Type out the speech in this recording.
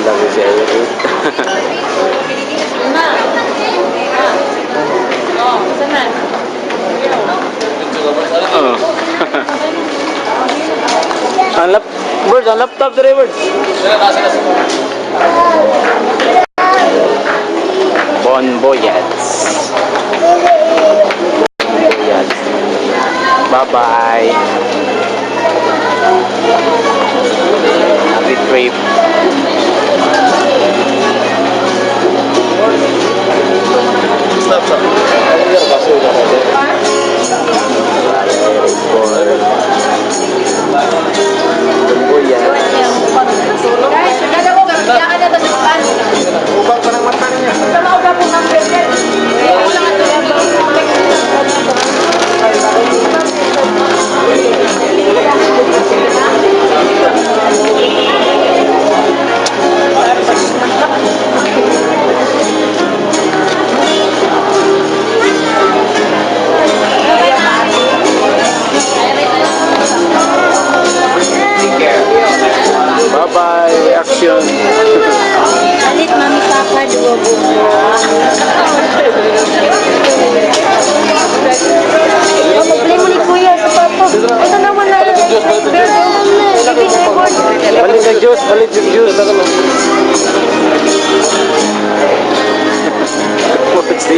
Lagi si Eric. Ang laptop dari Bird. Bon Voyage. Bye-bye. Happy trip. Stop. Guys, nagada ko gamiyan na tanuan. Ubang pa ng mata niya. Sama ko po ng permit. Ako lang ito lang. Bye-bye, action. Alit mami papa dua buko. Oh, mag-play mo ni kuya sa papa. Ito naman na. Balik sa juice, balik sa juice. What's the